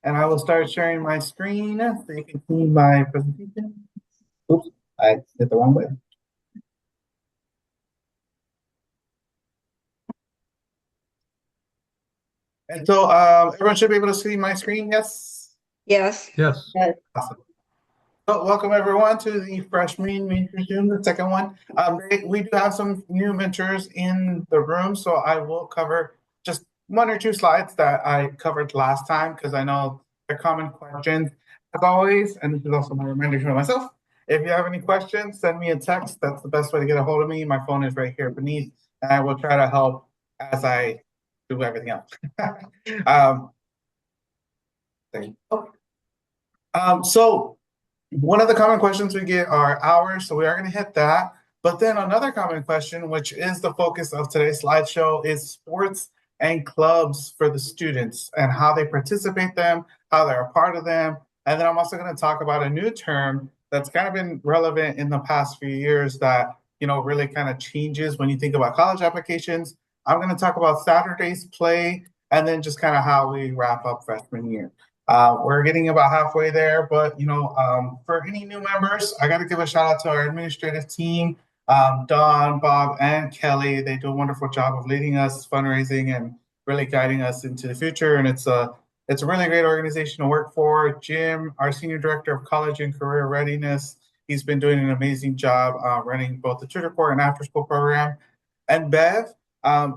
and I will start sharing my screen so you can see my presentation. Oops, I hit the wrong way. And so everyone should be able to see my screen, yes? Yes. Yes. Awesome. So welcome everyone to the freshman mentor Zoom, the second one. We do have some new mentors in the room, so I will cover just one or two slides that I covered last time because I know they're common questions as always, and this is also my reminder to myself. If you have any questions, send me a text. That's the best way to get a hold of me. My phone is right here beneath, and I will try to help as I do everything else. um, there you go. So one of the common questions we get are hours, so we are going to hit that. But then another common question, which is the focus of today's slideshow, is sports and clubs for the students and how they participate them, how they're a part of them. And then I'm also going to talk about a new term that's kind of been relevant in the past few years that, really kind of changes when you think about college applications. I'm going to talk about Saturday's play and then just kind of how we wrap up freshman year. We're getting about halfway there, but for any new members, I got to give a shout out to our administrative team, Don, Bob, and Kelly. They do a wonderful job of leading us, fundraising, and really guiding us into the future. And it's a really great organization to work for. Jim, our senior director of college and career readiness, he's been doing an amazing job running both the tutor corps and after school program. And Bev,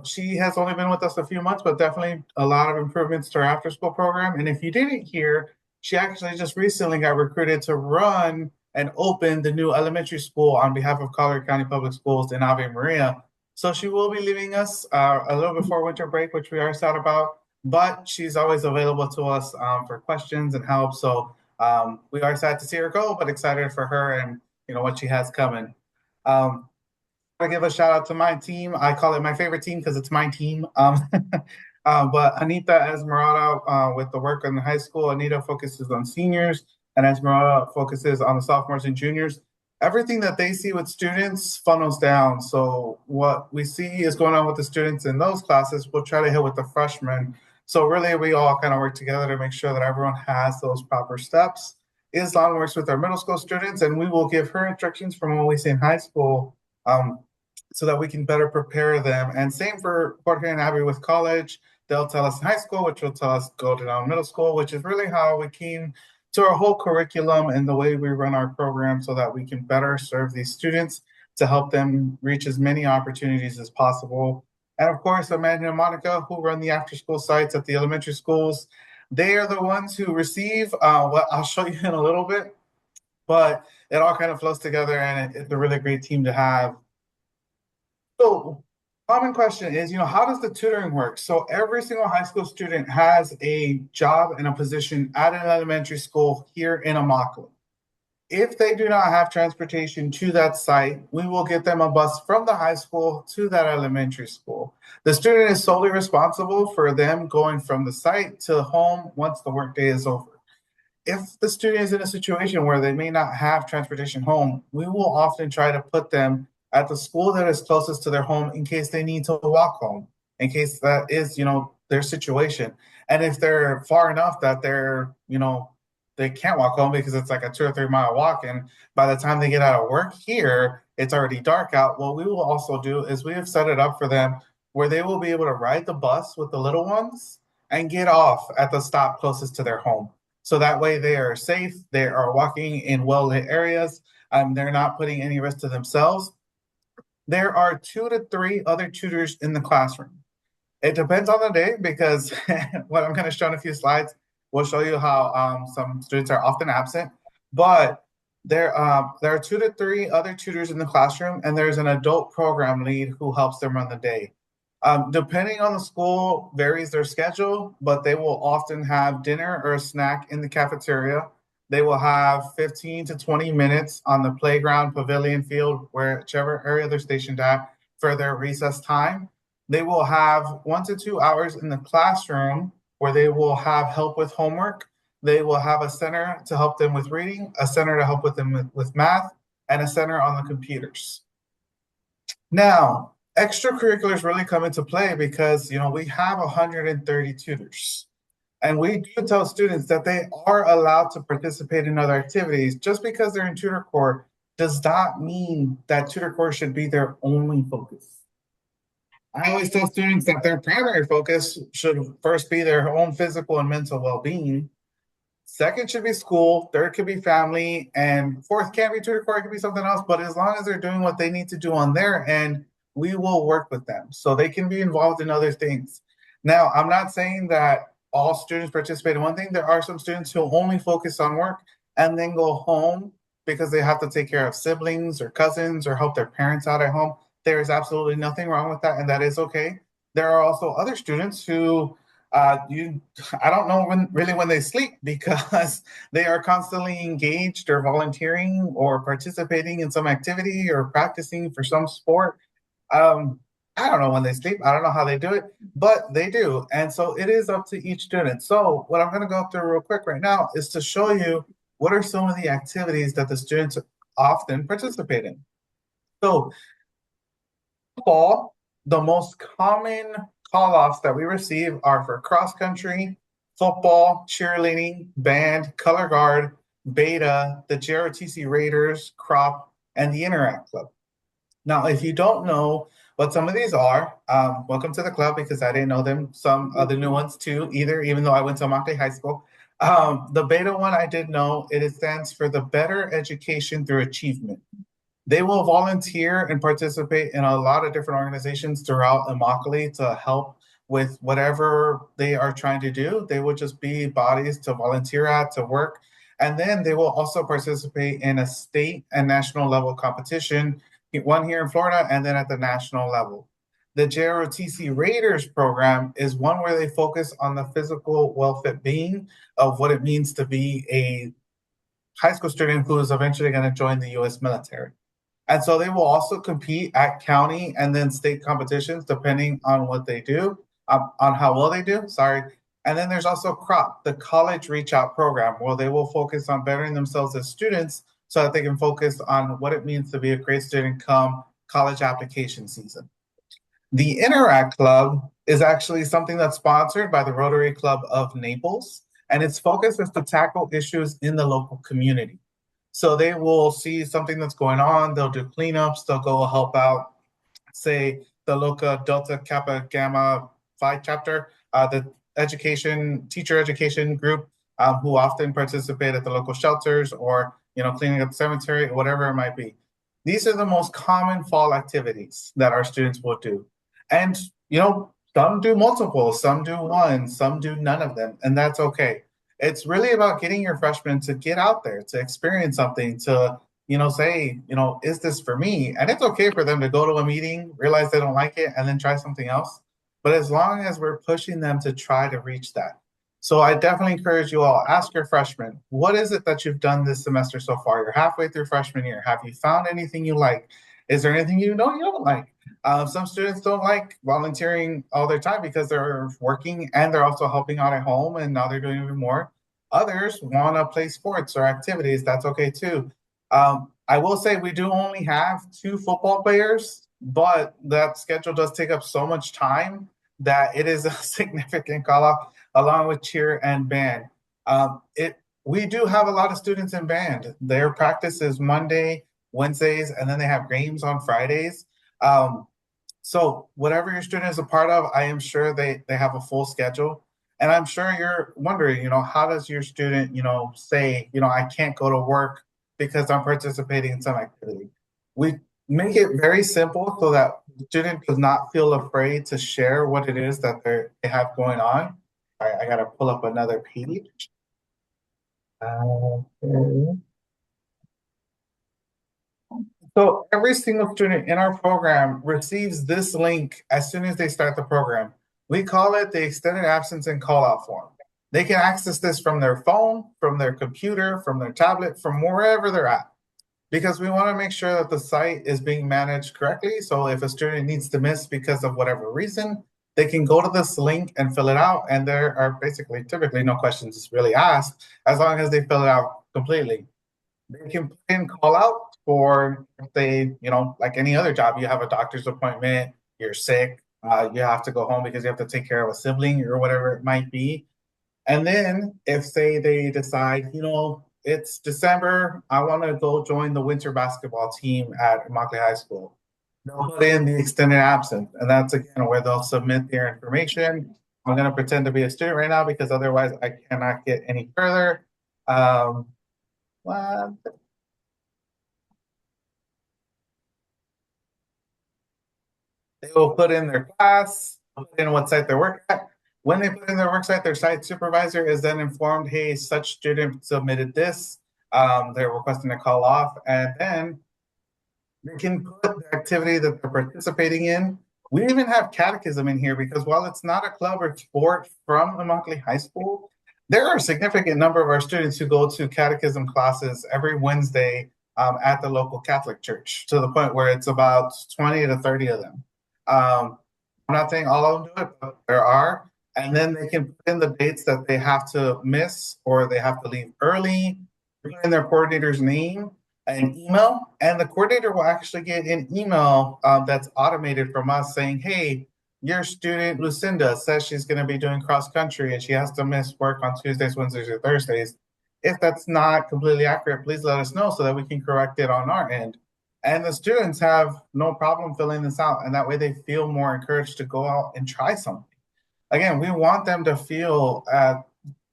she has only been with us a few months, but definitely a lot of improvements to our after school program. And if you didn't hear, she actually just recently got recruited to run and open the new elementary school on behalf of Collier County Public Schools in Ave Maria. So she will be leaving us a little before winter break, which we are sad about, but she's always available to us for questions and help. So we are sad to see her go, but excited for her and what she has coming. I give a shout out to my team. I call it my favorite team because it's my team. But Anita Esmeralda, with the work in the high school, Anita focuses on seniors, and Esmeralda focuses on the sophomores and juniors. Everything that they see with students funnels down. So what we see is going on with the students in those classes, we'll try to hit with the freshmen. So really, we all kind of work together to make sure that everyone has those proper steps. Islam works with our middle school students, and we will give her instructions from what we see in high school. Um, so that we can better prepare them. And same for Jorge and Abby with college. They'll tell us in high school, which will tell us go down middle school, which is really how we came to our whole curriculum and the way we run our program so that we can better serve these students to help them reach as many opportunities as possible. And of course, Amanda and Monica, who run the after school sites at the elementary schools, they are the ones who receive what I'll show you in a little bit, but it all kind of flows together and it's a really great team to have. So, common question is, how does the tutoring work? So, every single high school student has a job and a position at an elementary school here in Immokalee. If they do not have transportation to that site, we will get them a bus from the high school to that elementary school. The student is solely responsible for them going from the site to home once the workday is over. If the student is in a situation where they may not have transportation home, we will often try to put them at the school that is closest to their home in case they need to walk home, in case that is, their situation. And if they're far enough that they can't walk home because it's like a 2 or 3 mile walk, and by the time they get out of work here, it's already dark out. What we will also do is we have set it up for them where they will be able to ride the bus with the little ones and get off at the stop closest to their home. So that way they are safe, they are walking in well-lit areas, they're not putting any risk to themselves. There are 2 to 3 other tutors in the classroom. It depends on the day because what I'm going to show in a few slides will show you how some students are often absent. But there are 2 to 3 other tutors in the classroom, and there's an adult program lead who helps them run the day. Depending on the school, varies their schedule, but they will often have dinner or a snack in the cafeteria. They will have 15 to 20 minutes on the playground, pavilion field, whichever area they're stationed at for their recess time. They will have 1 to 2 hours in the classroom where they will have help with homework. They will have a center to help them with reading, a center to help with them with math, and a center on the computers. Now, extracurriculars really come into play because we have 130 tutors. And we do tell students that they are allowed to participate in other activities. Just because they're in tutor corps does not mean that tutor corps should be their only focus. I always tell students that their primary focus should first be their own physical and mental well-being. Second should be school. Third could be family. And fourth can't be tutor corps, it could be something else. But as long as they're doing what they need to do on their end, we will work with them so they can be involved in other things. Now, I'm not saying that all students participate in one thing. There are some students who only focus on work and then go home because they have to take care of siblings or cousins or help their parents out at home. There is absolutely nothing wrong with that, and that is okay. There are also other students who you I don't know when they sleep because they are constantly engaged or volunteering or participating in some activity or practicing for some sport. Um, I don't know when they sleep. I don't know how they do it, but they do. And so it is up to each student. So what I'm going to go through real quick right now is to show you what are some of the activities that the students often participate in. So fall, the most common call offs that we receive are for cross country, football, cheerleading, band, color guard, beta, the JROTC Raiders, crop, and the Interact Club. Now, if you don't know what some of these are, welcome to the club because I didn't know them. Some other new ones too, either, even though I went to Monte High School. The beta one I did know, it stands for the Better Education Through Achievement. They will volunteer and participate in a lot of different organizations throughout Immokalee to help with whatever they are trying to do. They will just be bodies to volunteer at, to work. And then they will also participate in a state and national level competition, one here in Florida and then at the national level. The JROTC Raiders program is one where they focus on the physical well-fit being of what it means to be a high school student who is eventually going to join the US military. And so they will also compete at county and then state competitions depending on what they do, on how well they do. Sorry. And then there's also CROP, the College Reach Out Program, where they will focus on bettering themselves as students so that they can focus on what it means to be a great student come college application season. The Interact Club is actually something that's sponsored by the Rotary Club of Naples, and its focus is to tackle issues in the local community. So they will see something that's going on, they'll do cleanups, they'll go help out, say, the local Delta Kappa Gamma Phi chapter, the teacher education group, who often participate at the local shelters or cleaning up the cemetery, whatever it might be. These are the most common fall activities that our students will do. And some do multiple, some do one, some do none of them, and that's okay. It's really about getting your freshmen to get out there, to experience something, to say, is this for me? And it's okay for them to go to a meeting, realize they don't like it, and then try something else. But as long as we're pushing them to try to reach that. So I definitely encourage you all, ask your freshmen, what is it that you've done this semester so far? You're halfway through freshman year. Have you found anything you like? Is there anything you know you don't like? Some students don't like volunteering all their time because they're working and they're also helping out at home, and now they're doing even more. Others want to play sports or activities. That's okay too. I will say we do only have two football players, but that schedule does take up so much time that it is a significant call off, along with cheer and band. It We do have a lot of students in band. Their practice is Monday, Wednesdays, and then they have games on Fridays. Um, so whatever your student is a part of, I am sure they have a full schedule. And I'm sure you're wondering, how does your student, say, I can't go to work because I'm participating in some activity. We make it very simple so that the student does not feel afraid to share what it is that they have going on. I got to pull up another page. Okay. So every single student in our program receives this link as soon as they start the program. We call it the extended absence and call out form. They can access this from their phone, from their computer, from their tablet, from wherever they're at, because we want to make sure that the site is being managed correctly. So if a student needs to miss because of whatever reason, they can go to this link and fill it out. And there are basically typically no questions really asked as long as they fill it out completely. They can put in call out for if they, like any other job, you have a doctor's appointment, you're sick, you have to go home because you have to take care of a sibling or whatever it might be. And then if say they decide, it's December, I want to go join the winter basketball team at Immokalee High School. They'll put in the extended absence, and that's again where they'll submit their information. I'm going to pretend to be a student right now because otherwise I cannot get any further. Um, well, they will put in their class, put in what site they work at. When they put in their work site, their site supervisor is then informed, hey, such student submitted this. They're requesting a call off, and then they can put the activity that they're participating in. We even have catechism in here because while it's not a club or sport from Immokalee High School, there are a significant number of our students who go to catechism classes every Wednesday at the local Catholic church to the point where it's about 20 to 30 of them. I'm not saying all of them do it, but there are. And then they can put in the dates that they have to miss or they have to leave early, put in their coordinator's name, an email, and the coordinator will actually get an email that's automated from us saying, hey, your student Lucinda says she's going to be doing cross country and she has to miss work on Tuesdays, Wednesdays, or Thursdays. If that's not completely accurate, please let us know so that we can correct it on our end. And the students have no problem filling this out, and that way they feel more encouraged to go out and try something. Again, we want them to feel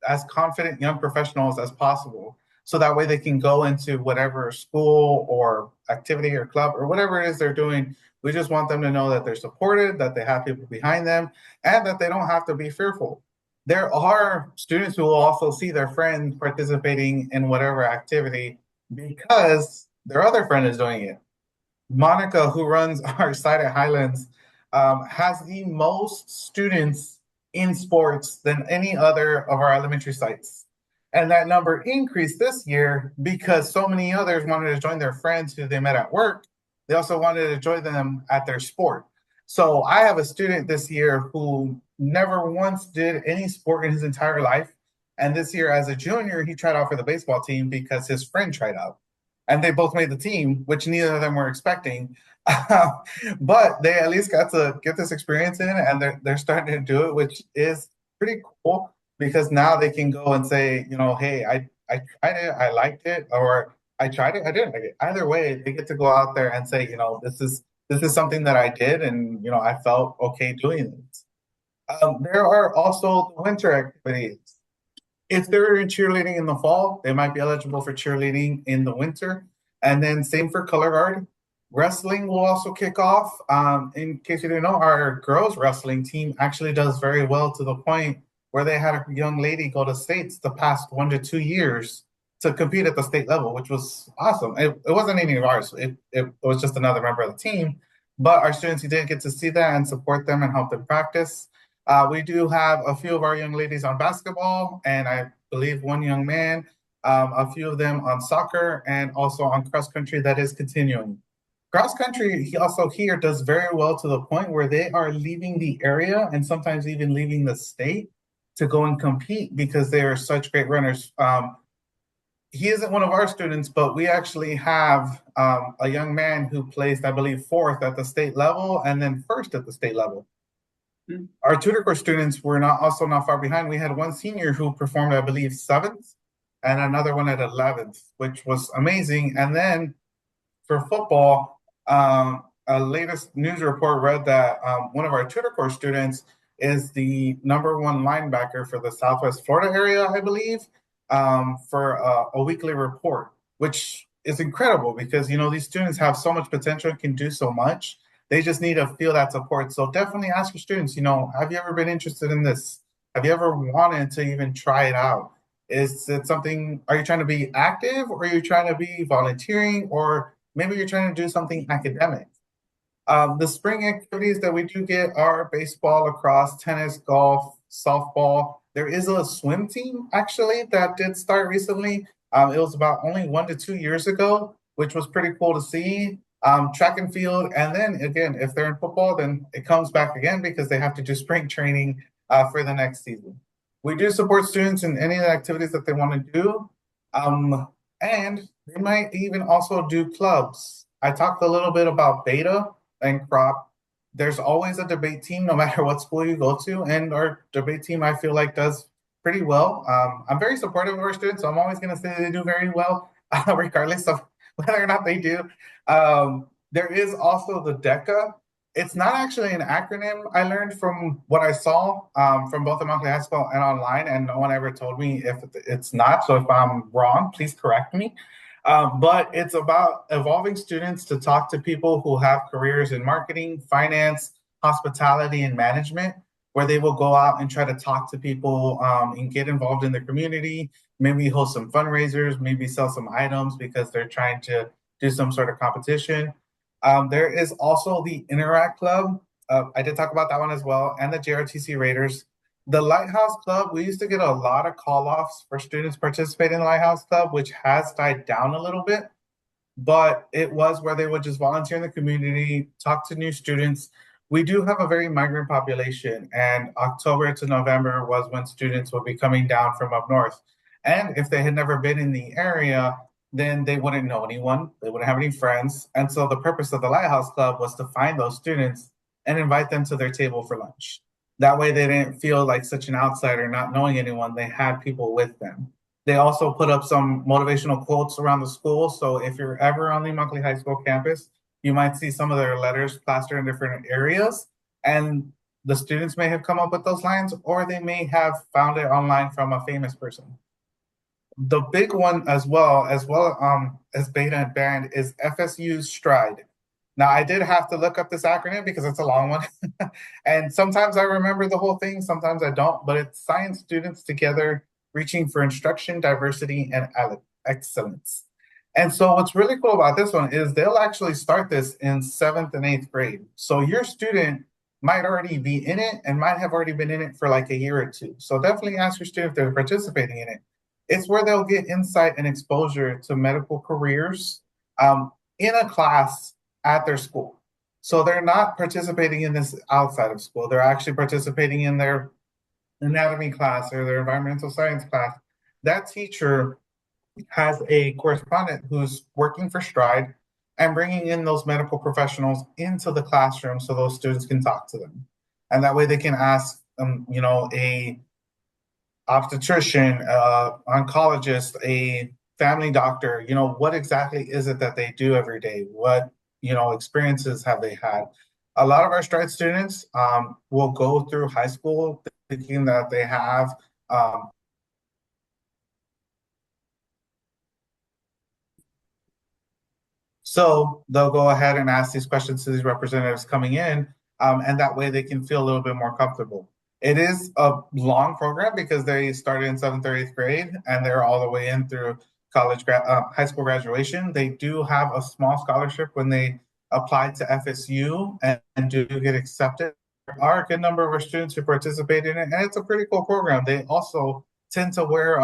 as confident young professionals as possible so that way they can go into whatever school or activity or club or whatever it is they're doing. We just want them to know that they're supported, that they have people behind them, and that they don't have to be fearful. There are students who will also see their friend participating in whatever activity because their other friend is doing it. Monica, who runs our site at Highlands, has the most students in sports than any other of our elementary sites. And that number increased this year because so many others wanted to join their friends who they met at work. They also wanted to join them at their sport. So I have a student this year who never once did any sport in his entire life. And this year, as a junior, he tried out for the baseball team because his friend tried out. And they both made the team, which neither of them were expecting. But they at least got to get this experience in, and they're starting to do it, which is pretty cool because now they can go and say, hey, I tried it, I liked it, or I tried it, I didn't like it. Either way, they get to go out there and say, this is something that I did, and I felt okay doing this. There are also the winter activities. If they're in cheerleading in the fall, they might be eligible for cheerleading in the winter. And then same for color guard. Wrestling will also kick off. In case you didn't know, our girls wrestling team actually does very well to the point where they had a young lady go to states the past 1 to 2 years to compete at the state level, which was awesome. It wasn't any of ours. It was just another member of the team. But our students who did get to see that and support them and help them practice. We do have a few of our young ladies on basketball, and I believe one young man, a few of them on soccer, and also on cross country that is continuing. Cross country, he also here does very well to the point where they are leaving the area and sometimes even leaving the state to go and compete because they are such great runners. He isn't one of our students, but we actually have a young man who placed, I believe, fourth at the state level and then first at the state level. Our tutor course students were not far behind. We had one senior who performed, I believe, seventh, and another one at 11th, which was amazing. And then for football, a latest news report read that one of our tutor course students is the number one linebacker for the Southwest Florida area, I believe, for a weekly report, which is incredible because these students have so much potential and can do so much. They just need to feel that support. So definitely ask your students, have you ever been interested in this? Have you ever wanted to even try it out? Is it something, are you trying to be active or are you trying to be volunteering or maybe you're trying to do something academic? The spring activities that we do get are baseball, lacrosse, tennis, golf, softball. There is a swim team actually that did start recently. It was about only 1 to 2 years ago, which was pretty cool to see. Track and field, and then again, if they're in football, then it comes back again because they have to do spring training for the next season. We do support students in any of the activities that they want to do, and they might even also do clubs. I talked a little bit about beta and crop. There's always a debate team, no matter what school you go to, and our debate team, I feel like, does pretty well. I'm very supportive of our students, so I'm always going to say they do very well, regardless of whether or not they do. There is also the DECA. It's not actually an acronym. I learned from what I saw from both the Montclair High School and online, and no one ever told me if it's not. So if I'm wrong, please correct me. But it's about evolving students to talk to people who have careers in marketing, finance, hospitality, and management, where they will go out and try to talk to people and get involved in the community, maybe host some fundraisers, maybe sell some items because they're trying to do some sort of competition. There is also the Interact Club. I did talk about that one as well, and the JRTC Raiders. The Lighthouse Club, we used to get a lot of call offs for students participating in the Lighthouse Club, which has died down a little bit, but it was where they would just volunteer in the community, talk to new students. We do have a very migrant population, and October to November was when students would be coming down from up north. And if they had never been in the area, then they wouldn't know anyone, they wouldn't have any friends. And so the purpose of the Lighthouse Club was to find those students and invite them to their table for lunch. That way they didn't feel like such an outsider, not knowing anyone. They had people with them. They also put up some motivational quotes around the school. So if you're ever on the Immokalee High School campus, you might see some of their letters plastered in different areas. And the students may have come up with those lines, or they may have found it online from a famous person. The big one as well as Beta and Band, is FSU's Stride. Now, I did have to look up this acronym because it's a long one. And sometimes I remember the whole thing, sometimes I don't, but it's science students together reaching for instruction, diversity, and excellence. And so, what's really cool about this one is they'll actually start this in seventh and eighth grade. So, your student might already be in it and might have already been in it for like a year or two. So, definitely ask your student if they're participating in it. It's where they'll get insight and exposure to medical careers in a class at their school. So they're not participating in this outside of school. They're actually participating in their anatomy class or their environmental science class. That teacher has a correspondent who's working for Stride and bringing in those medical professionals into the classroom so those students can talk to them. And that way they can ask, a obstetrician, oncologist, a family doctor, what exactly is it that they do every day? What, experiences have they had? A lot of our Stride students will go through high school thinking that they have so they'll go ahead and ask these questions to these representatives coming in, and that way they can feel a little bit more comfortable. It is a long program because they started in seventh or eighth grade and they're all the way in through high school graduation. They do have a small scholarship when they apply to FSU and do get accepted. There are a good number of our students who participate in it, and it's a pretty cool program. They also tend to wear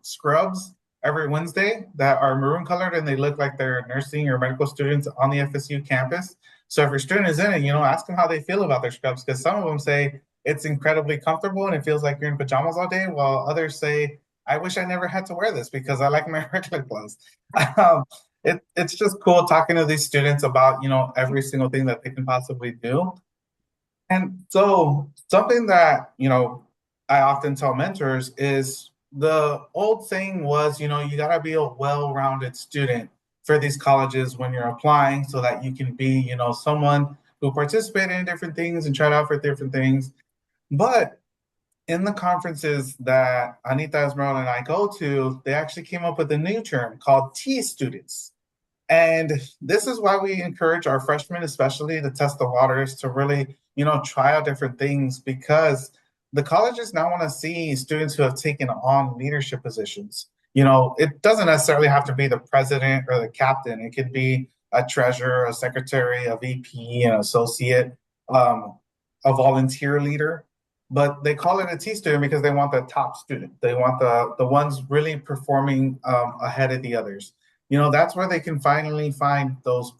scrubs every Wednesday that are maroon colored and they look like they're nursing or medical students on the FSU campus. So if your student is in it, ask them how they feel about their scrubs, because some of them say it's incredibly comfortable and it feels like you're in pajamas all day, while others say, I wish I never had to wear this because I like my regular clothes. It's just cool talking to these students about, every single thing that they can possibly do. And so something that, I often tell mentors is the old saying was, you got to be a well-rounded student for these colleges when you're applying so that you can be, someone who participated in different things and tried out for different things. But in the conferences that Anita Esmeralda and I go to, they actually came up with a new term called T students. And this is why we encourage our freshmen, especially, to test the waters, to really, try out different things, because the colleges now want to see students who have taken on leadership positions. It doesn't necessarily have to be the president or the captain. It could be a treasurer, a secretary, a VP, an associate, a volunteer leader. But they call it a T student because they want the top student. They want the ones really performing ahead of the others. That's where they can finally find those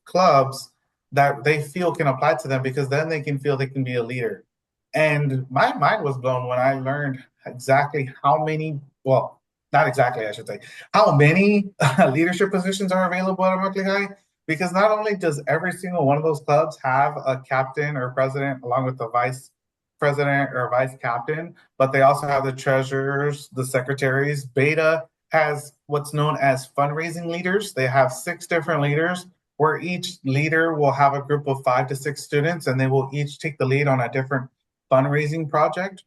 clubs that they feel can apply to them, because then they can feel they can be a leader. And my mind was blown when I learned exactly how many, well, not exactly, I should say, how many leadership positions are available at Berkeley High. Because not only does every single one of those clubs have a captain or president along with the vice president or vice captain, but they also have the treasurers, the secretaries. Beta has what's known as fundraising leaders. They have six different leaders where each leader will have a group of 5 to 6 students and they will each take the lead on a different fundraising project.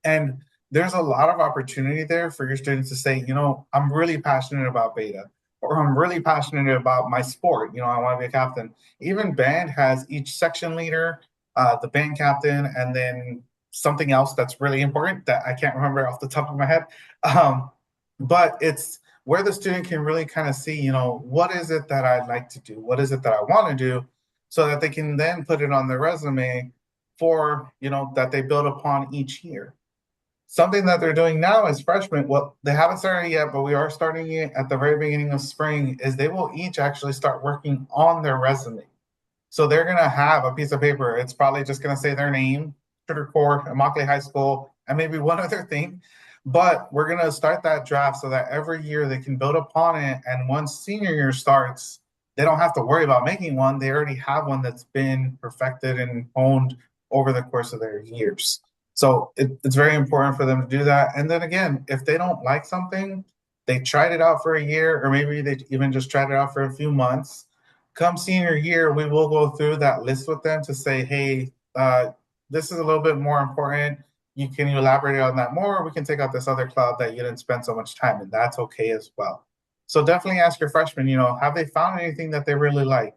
And there's a lot of opportunity there for your students to say, I'm really passionate about beta, or I'm really passionate about my sport. I want to be a captain. Even band has each section leader, the band captain, and then something else that's really important that I can't remember off the top of my head. But it's where the student can really kind of see, what is it that I'd like to do? What is it that I want to do? So that they can then put it on their resume for, that they build upon each year. Something that they're doing now as freshmen, well, they haven't started yet, but we are starting it at the very beginning of spring, is they will each actually start working on their resume. So they're going to have a piece of paper. It's probably just going to say their name, Sugar Core, Immokalee High School, and maybe one other thing. But we're going to start that draft so that every year they can build upon it. And once senior year starts, they don't have to worry about making one. They already have one that's been perfected and honed over the course of their years. So it's very important for them to do that. And then again, if they don't like something, they tried it out for a year, or maybe they even just tried it out for a few months. Come senior year, we will go through that list with them to say, hey, this is a little bit more important. You can elaborate on that more. We can take out this other club that you didn't spend so much time in. That's okay as well. So definitely ask your freshmen, have they found anything that they really like?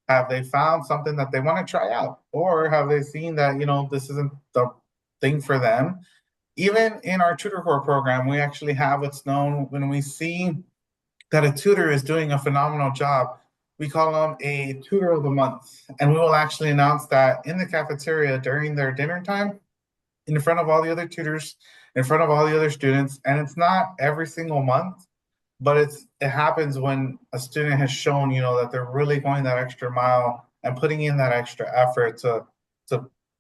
Have they found something that they want to try out? Or have they seen that, this isn't the thing for them? Even in our tutor core program, we actually have what's known when we see that a tutor is doing a phenomenal job, we call them a tutor of the month. And we will actually announce that in the cafeteria during their dinner time, in front of all the other tutors, in front of all the other students. And it's not every single month, but it happens when a student has shown, that they're really going that extra mile and putting in that extra effort to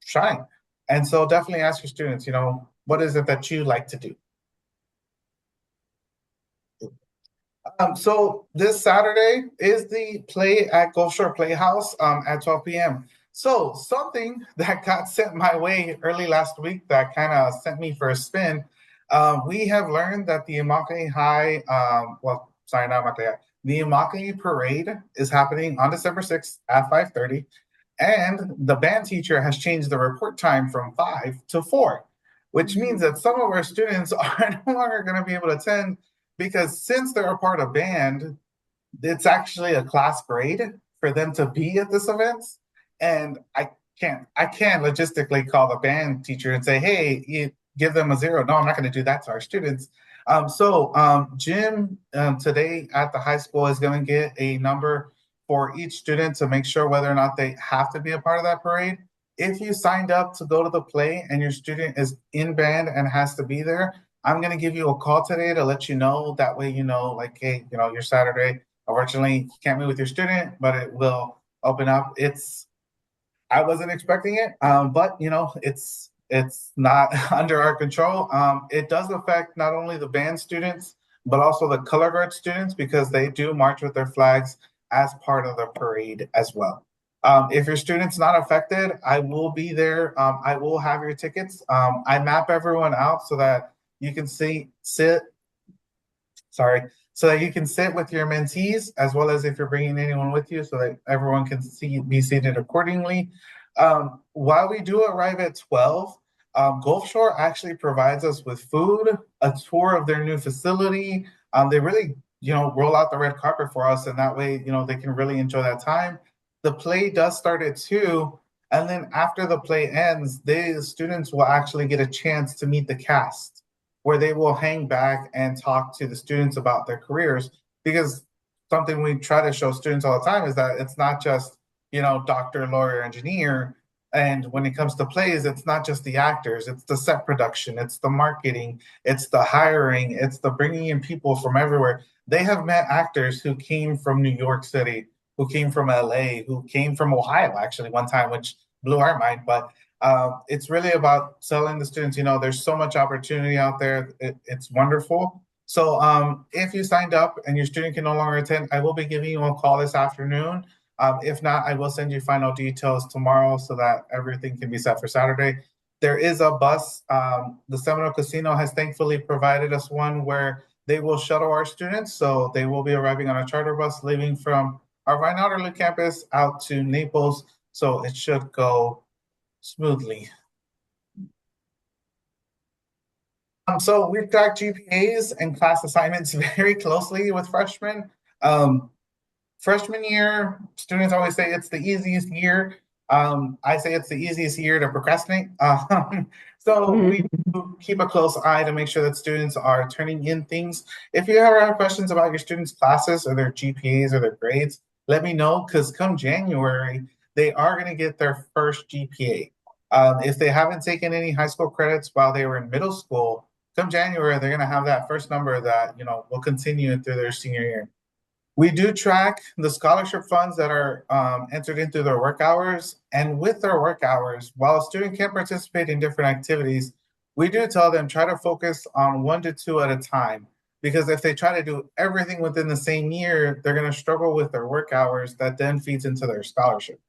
shine. And so definitely ask your students, what is it that you like to do? So this Saturday is the play at Gulf Shore Playhouse at 12 p.m. So something that got sent my way early last week that kind of sent me for a spin. We have learned that the Immokalee High, not Immokalee High, the Immokalee Parade is happening on December 6th at 5:30. And the band teacher has changed the report time from 5 to 4, which means that some of our students are no longer going to be able to attend because since they're a part of band, it's actually a class grade for them to be at this event. And I can't logistically call the band teacher and say, hey, you give them a 0. No, I'm not going to do that to our students. Jim today at the high school is going to get a number for each student to make sure whether or not they have to be a part of that parade. If you signed up to go to the play and your student is in band and has to be there, I'm going to give you a call today to let you know. That way, like, hey, your Saturday, unfortunately, you can't meet with your student, but it will open up. I wasn't expecting it, but it's not under our control. It does affect not only the band students, but also the color guard students because they do march with their flags as part of the parade as well. If your student's not affected, I will be there. I will have your tickets. I map everyone out so that you can so that you can sit with your mentees as well as if you're bringing anyone with you so that everyone can be seated accordingly. While we do arrive at 12, Gulf Shore actually provides us with food, a tour of their new facility. They really, roll out the red carpet for us, and that way, they can really enjoy that time. The play does start at 2, and then after the play ends, the students will actually get a chance to meet the cast, where they will hang back and talk to the students about their careers. Because something we try to show students all the time is that it's not just, doctor, lawyer, engineer. And when it comes to plays, it's not just the actors, it's the set production, it's the marketing, it's the hiring, it's the bringing in people from everywhere. They have met actors who came from New York City, who came from LA, who came from Ohio, actually, one time, which blew our mind. But it's really about selling the students, there's so much opportunity out there. It's wonderful. So if you signed up and your student can no longer attend, I will be giving you a call this afternoon. If not, I will send you final details tomorrow so that everything can be set for Saturday. There is a bus. The Seminole Casino has thankfully provided us one where they will shuttle our students. So they will be arriving on a charter bus leaving from our Vine Outerloo campus out to Naples. So it should go smoothly. So we track GPAs and class assignments very closely with freshmen. Um, Freshman year, students always say it's the easiest year. I say it's the easiest year to procrastinate. So we do keep a close eye to make sure that students are turning in things. If you ever have questions about your students' classes or their GPAs or their grades, let me know because come January, they are going to get their first GPA. If they haven't taken any high school credits while they were in middle school, come January, they're going to have that first number that, will continue through their senior year. We do track the scholarship funds that are entered into their work hours. And with their work hours, while a student can participate in different activities, we do tell them try to focus on 1 to 2 at a time. Because if they try to do everything within the same year, they're going to struggle with their work hours that then feeds into their scholarship.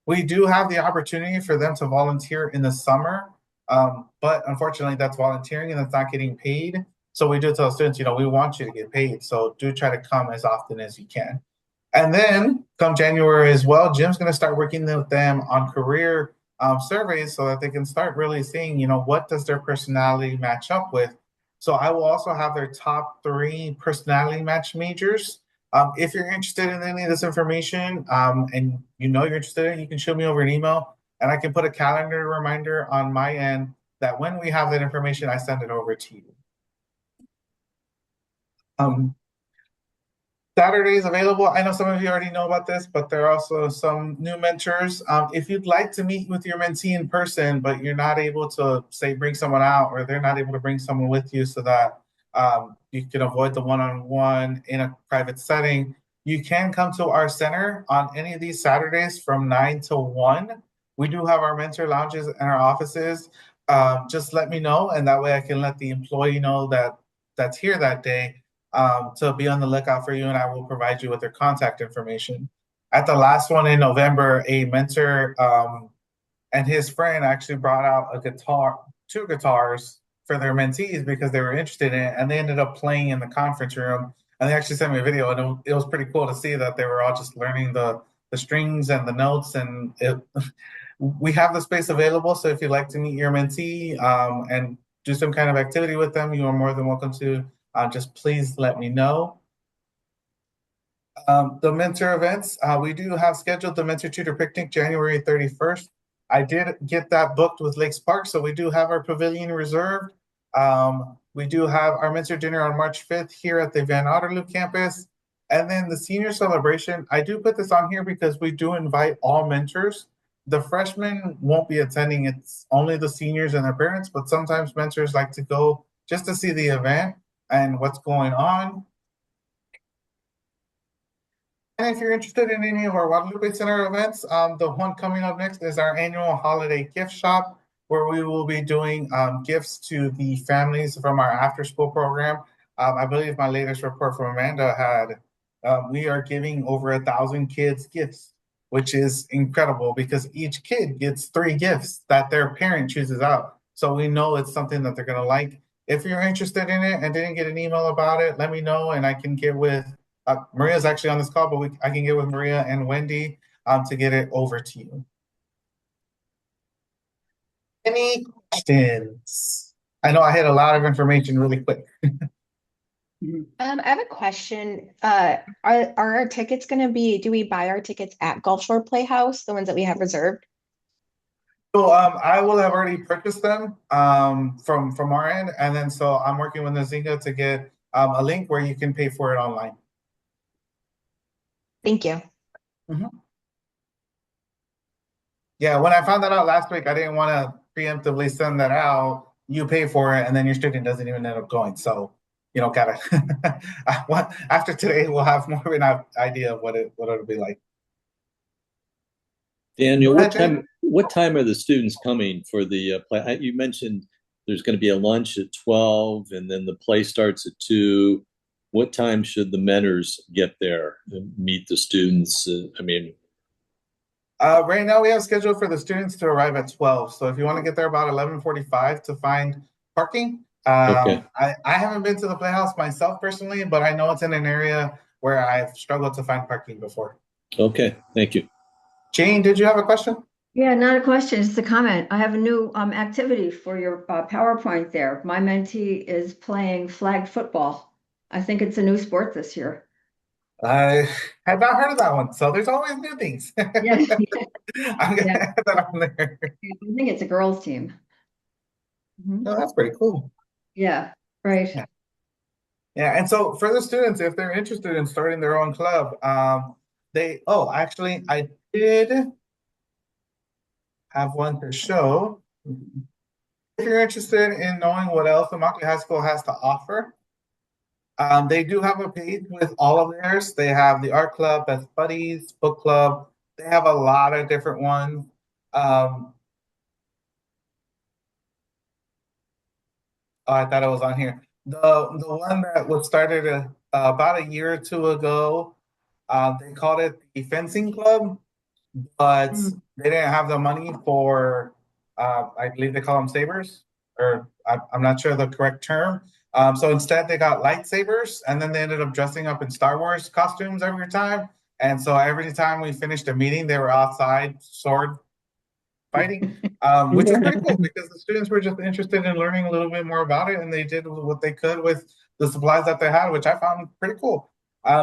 We do have the opportunity for them to volunteer in the summer, but unfortunately, that's volunteering and it's not getting paid. So we do tell students, we want you to get paid. So do try to come as often as you can. And then come January as well, Jim's going to start working with them on career surveys so that they can start really seeing, what does their personality match up with. So I will also have their top 3 personality match majors. If you're interested in any of this information and you're interested in it, you can shoot me over an email and I can put a calendar reminder on my end that when we have that information, I send it over to you. Saturday is available. I know some of you already know about this, but there are also some new mentors. If you'd like to meet with your mentee in person, but you're not able to, say, bring someone out, or they're not able to bring someone with you so that you can avoid the one-on-one in a private setting, you can come to our center on any of these Saturdays from 9 to 1. We do have our mentor lounges in our offices. Just let me know, and that way I can let the employee know that's here that day to be on the lookout for you, and I will provide you with their contact information. At the last one in November, a mentor and his friend actually brought out a guitar, 2 guitars for their mentees because they were interested in it, and they ended up playing in the conference room. And they actually sent me a video, and it was pretty cool to see that they were all just learning the strings and the notes. And we have the space available, so if you'd like to meet your mentee and do some kind of activity with them, you are more than welcome to. Just please let me know. The mentor events, we do have scheduled the Mentor Tutor Picnic January 31st. I did get that booked with Lakes Park, so we do have our pavilion reserved. We do have our mentor dinner on March 5th here at the Van Otterloo campus. And then the senior celebration, I do put this on here because we do invite all mentors. The freshmen won't be attending, it's only the seniors and their parents, but sometimes mentors like to go just to see the event and what's going on. And if you're interested in any of our Guadalupe Center events, the one coming up next is our annual holiday gift shop, where we will be doing gifts to the families from our after school program. I believe my latest report from Amanda had, we are giving over 1,000 kids gifts, which is incredible because each kid gets 3 gifts that their parent chooses out. So we know it's something that they're going to like. If you're interested in it and didn't get an email about it, let me know and I can get with Maria's actually on this call, but I can get with Maria and Wendy to get it over to you. Any questions? I know I had a lot of information really quick. I have a question. Are our tickets going to be, do we buy our tickets at Gulf Shore Playhouse, the ones that we have reserved? So I will have already purchased them from our end, and then so I'm working with Nazinga to get a link where you can pay for it online. Thank you. Yeah, when I found that out last week, I didn't want to preemptively send that out. You pay for it, and then your student doesn't even end up going. So, gotta. After today, we'll have more of an idea of what it'll be like. Daniel, what time are the students coming for the play? You mentioned there's going to be a lunch at 12, and then the play starts at 2. What time should the mentors get there and meet the students? Right now we have scheduled for the students to arrive at 12. So if you want to get there about 11:45 to find parking. Okay. I haven't been to the Playhouse myself personally, but I know it's in an area where I've struggled to find parking before. Okay, thank you. Jane, did you have a question? Yeah, not a question, it's a comment. I have a new activity for your PowerPoint there. My mentee is playing flag football. I think it's a new sport this year. I have not heard of that one, so there's always new things. Yeah, I'm gonna Yeah. add that on there. I think it's a girls' team. Mhm. Oh, that's pretty cool. Yeah, right. Yeah. Yeah, and so for the students, if they're interested in starting their own club, actually, I did have one to show. If you're interested in knowing what else Immokalee High School has to offer, they do have a page with all of theirs. They have the art club, Best Buddies, book club. They have a lot of different ones. Oh, I thought it was on here. The one that was started about a year or two ago, they called it the fencing club, but they didn't have the money for, I believe they call them sabers, or I'm not sure the correct term. So instead, they got lightsabers, and then they ended up dressing up in Star Wars costumes every time. And so every time we finished a meeting, they were outside sword fighting, which is pretty cool because the students were just interested in learning a little bit more about it, and they did what they could with the supplies that they had, which I found pretty cool.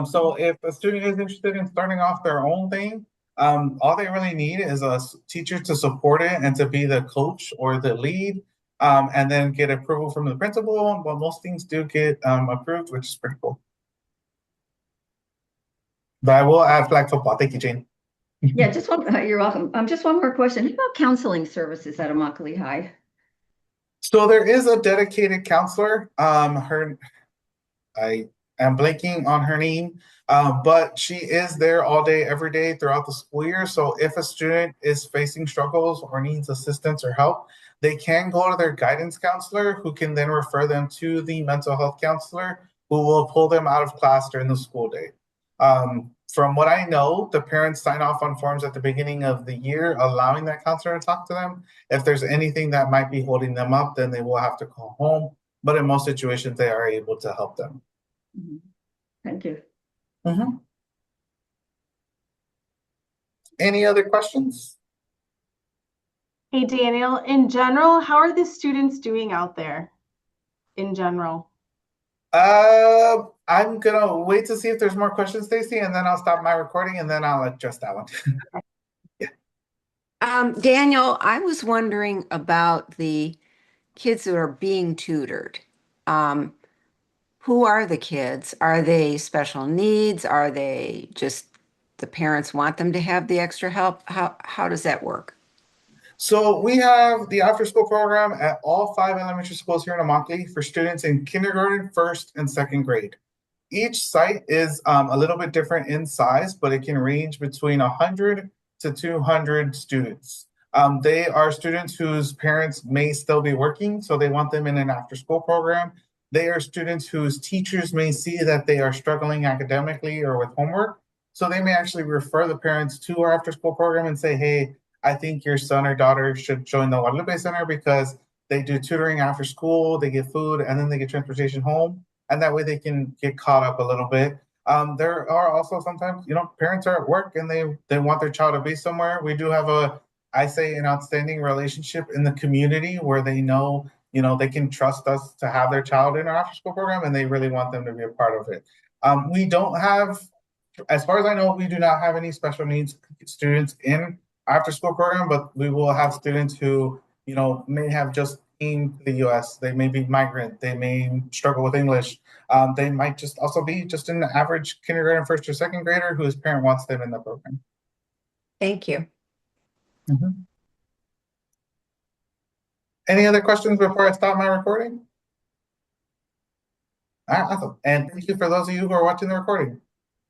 So if a student is interested in starting off their own thing, all they really need is a teacher to support it and to be the coach or the lead, and then get approval from the principal. But most things do get approved, which is pretty cool. But I will add flag football. Thank you, Jane. Yeah, just one, you're welcome. Just one more question. How about counseling services at Immokalee High? So there is a dedicated counselor. I am blanking on her name, but she is there all day, every day throughout the school year. So if a student is facing struggles or needs assistance or help, they can go to their guidance counselor, who can then refer them to the mental health counselor, who will pull them out of class during the school day. From what I know, the parents sign off on forms at the beginning of the year, allowing that counselor to talk to them. If there's anything that might be holding them up, then they will have to call home. But in most situations, they are able to help them. Thank you. Any other questions? Hey, Daniel, in general, how are the students doing out there in general? I'm gonna wait to see if there's more questions, Stacy, and then I'll stop my recording and then I'll address that one. Daniel, I was wondering about the kids who are being tutored. Who are the kids? Are they special needs? Are they just the parents want them to have the extra help? How does that work? So we have the after school program at all 5 elementary schools here in Immokalee for students in kindergarten, first, and second grade. Each site is a little bit different in size, but it can range between 100 to 200 students. They are students whose parents may still be working, so they want them in an after school program. They are students whose teachers may see that they are struggling academically or with homework. So they may actually refer the parents to our after school program and say, hey, I think your son or daughter should join the Guadalupe Center because they do tutoring after school, they get food, and then they get transportation home. And that way they can get caught up a little bit. There are also sometimes, parents are at work and they want their child to be somewhere. We do have an outstanding relationship in the community where they know, they can trust us to have their child in our after school program and they really want them to be a part of it. We don't have, as far as I know, we do not have any special needs students in after school program, but we will have students who, may have just came to the US. They may be migrant. They may struggle with English. They might just also be just an average kindergarten, first or second grader whose parent wants them in the program. Thank you. Any other questions before I stop my recording? All right, awesome. And thank you for those of you who are watching the recording.